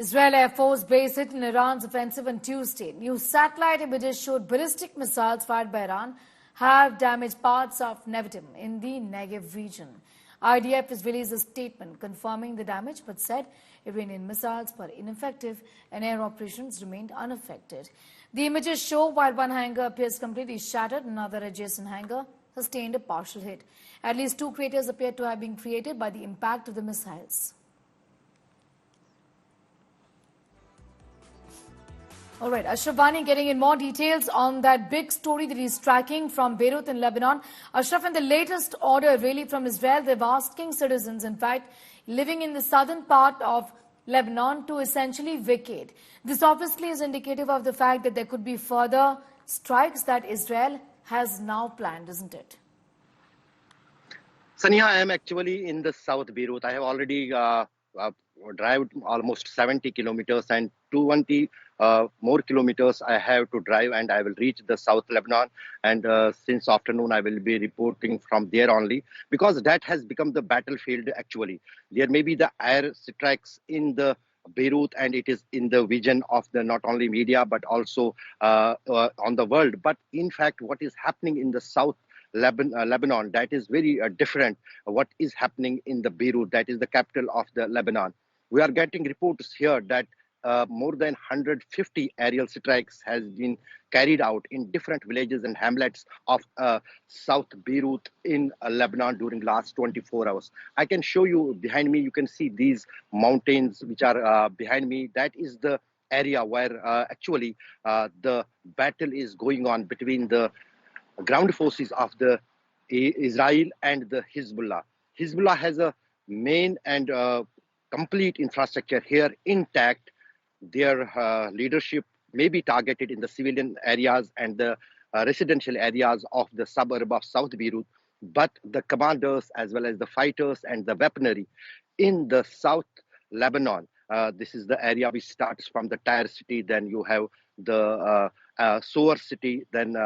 Israel Air Force base hit in Iran's offensive on Tuesday. New satellite images showed ballistic missiles fired by Iran have damaged parts of Nevedim in the Negev region. IDF has released a statement confirming the damage but said Iranian missiles were ineffective and air operations remained unaffected. The images show while one hangar appears completely shattered, another adjacent hangar sustained a partial hit. At least two craters appear to have been created by the impact of the missiles. All right, Ashraf Bani getting in more details on that big story that he's tracking from Beirut in Lebanon. Ashraf, in the latest order really from Israel, they're asking citizens, in fact, living in the southern part of Lebanon to essentially vacate. This obviously is indicative of the fact that there could be further strikes that Israel has now planned, isn't it? Saniha, I am actually in the South Beirut. I have already drive almost 70 kilometers and 20 more kilometers I have to drive and I will reach the South Lebanon. And since afternoon, I will be reporting from there only because that has become the battlefield actually. There may be the air strikes in the Beirut and it is in the vision of the not only media but also on the world. But in fact, what is happening in the South Lebanon, that is very different. What is happening in the Beirut, that is the capital of the Lebanon. We are getting reports here that more than 150 aerial strikes has been carried out in different villages and hamlets of South Beirut in Lebanon during last 24 hours. I can show you behind me, you can see these mountains which are behind me. That is the area where actually the battle is going on between the ground forces of the Israel and the Hezbollah. Hezbollah has a main and complete infrastructure here intact. Their leadership may be targeted in the civilian areas and the residential areas of the suburb of South Beirut, but the commanders as well as the fighters and the weaponry in the South Lebanon. This is the area which starts from the Tyre city, then you have the Soar city, then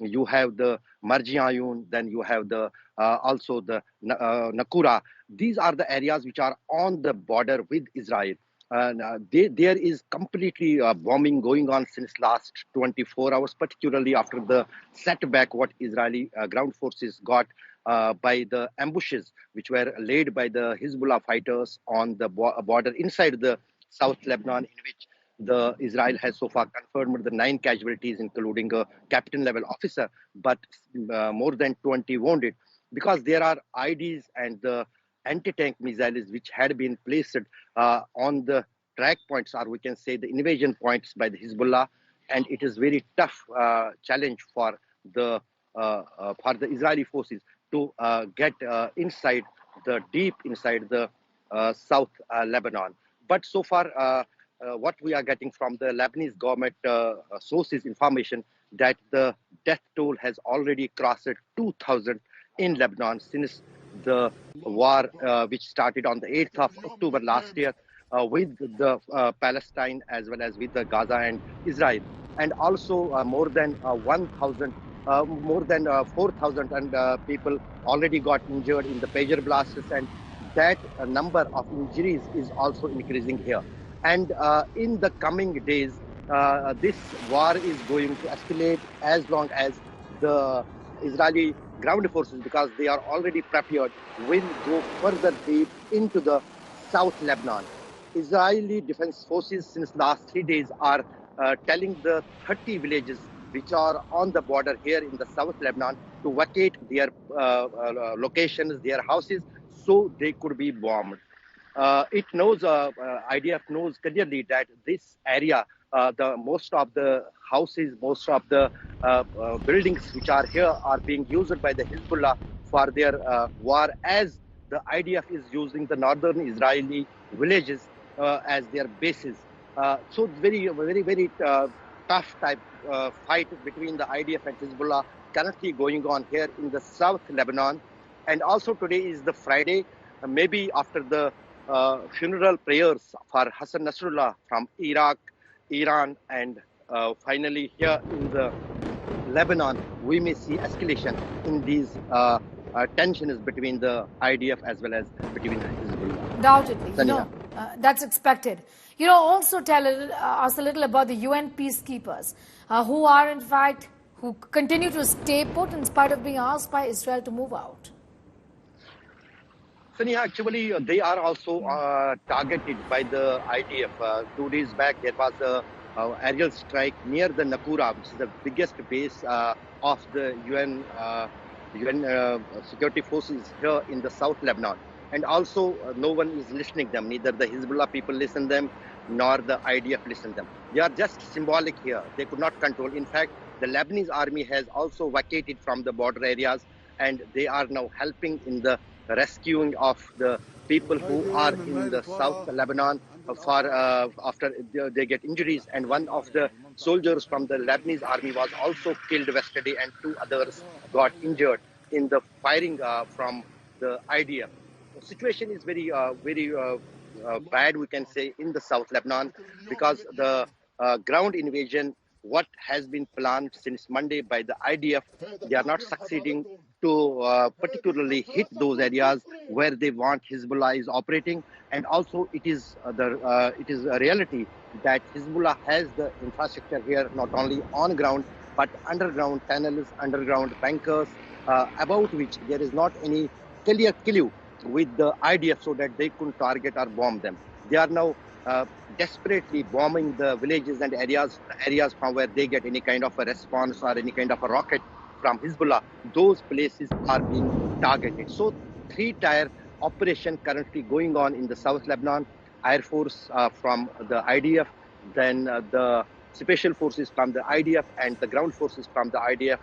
you have the Marjiayun, then you have the also the Nakura. These are the areas which are on the border with Israel. There is completely bombing going on since last 24 hours, particularly after the setback what Israeli ground forces got by the ambushes which were laid by the Hezbollah fighters on the border inside the South Lebanon, in which the Israel has so far confirmed the 9 casualties, including a captain level officer, but more than 20 wounded, because there are IDs and the anti-tank missiles which had been placed on the track points, or we can say the invasion points by the Hezbollah, and it is very tough challenge for the Israeli forces to get inside the deep inside the South Lebanon. But so far, what we are getting from the Lebanese government sources information that the death toll has already crossed 2,000 in Lebanon since the war which started on the 8th of October last year with the Palestine as well as with the Gaza and Israel. And also more than 4,000 and people already got injured in the pager blasts, and that number of injuries is also increasing here. And in the coming days, this war is going to escalate as long as the Israeli ground forces, because they are already prepared, will go further deep into the South Lebanon. Israeli defense forces since last 3 days are telling the 30 villages which are on the border here in the South Lebanon to vacate their locations, their houses, so they could be bombed. IDF knows clearly that this area, the most of the houses, most of the buildings which are here are being used by the Hezbollah for their war, as the IDF is using the northern Israeli villages as their bases. So it's very tough type fight between the IDF and Hezbollah currently going on here in the South Lebanon. And also today is the Friday, maybe after the funeral prayers for Hassan Nasrallah from Iraq, Iran, and finally here in the Lebanon, we may see escalation in these tensions between the IDF as well as between Hezbollah. Undoubtedly. That's expected. Also tell us a little about the UN peacekeepers who are, in fact, who continue to stay put in spite of being asked by Israel to move out. So, yeah, actually, they are also targeted by the IDF. 2 days back, there was a aerial strike near the Nakura, which is the biggest base of the UN security forces here in the South Lebanon. And also, no one is listening them. Neither the Hezbollah people listen them, nor the IDF listen them. They are just symbolic here. They could not control. In fact, the Lebanese army has also vacated from the border areas, and they are now helping in the rescuing of the people who are in the South Lebanon after they get injuries. And one of the soldiers from the Lebanese army was also killed yesterday, and 2 others got injured in the firing from the IDF. The situation is very bad, we can say, in the South Lebanon, because the ground invasion, what has been planned since Monday by the IDF, they are not succeeding to particularly hit those areas where they want Hezbollah is operating. And also, it is a reality that Hezbollah has the infrastructure here, not only on ground but underground tunnels, underground bunkers, about which there is not any clear clue with the IDF so that they could target or bomb them. They are now desperately bombing the villages and areas from where they get any kind of a response or any kind of a rocket from Hezbollah. Those places are being targeted. So 3-tier operation currently going on in the South Lebanon. Air Force from the IDF, then the special forces from the IDF, and the ground forces from the IDF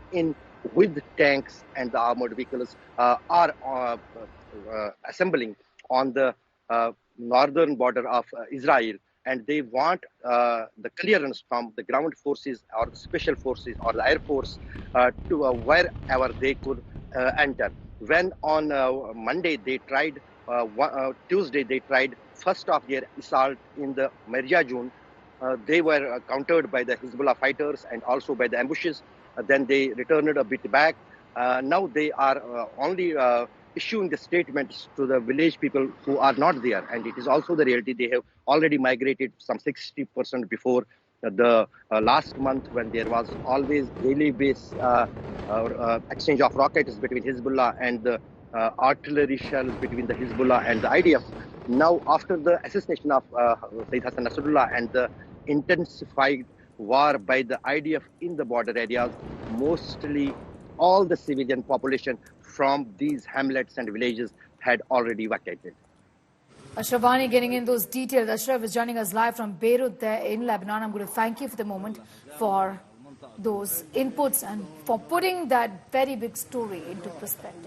with tanks and the armored vehicles are assembling on the northern border of Israel, and they want the clearance from the ground forces or the special forces or the Air Force to wherever they could enter. When on Monday they tried, Tuesday they tried first of their assault in the Merjajun, they were countered by the Hezbollah fighters and also by the ambushes. Then they returned a bit back. Now they are only issuing the statements to the village people who are not there. And it is also the reality. They have already migrated some 60% before the last month, when there was always daily base exchange of rockets between Hezbollah and the artillery shells between the Hezbollah and the IDF. Now, after the assassination of Sayyid Hassan Nasrullah and the intensified war by the IDF in the border areas, mostly all the civilian population from these hamlets and villages had already vacated. Ashravani getting in those details. Ashraf is joining us live from Beirut there in Lebanon. I'm going to thank you for the moment for those inputs and for putting that very big story into perspective.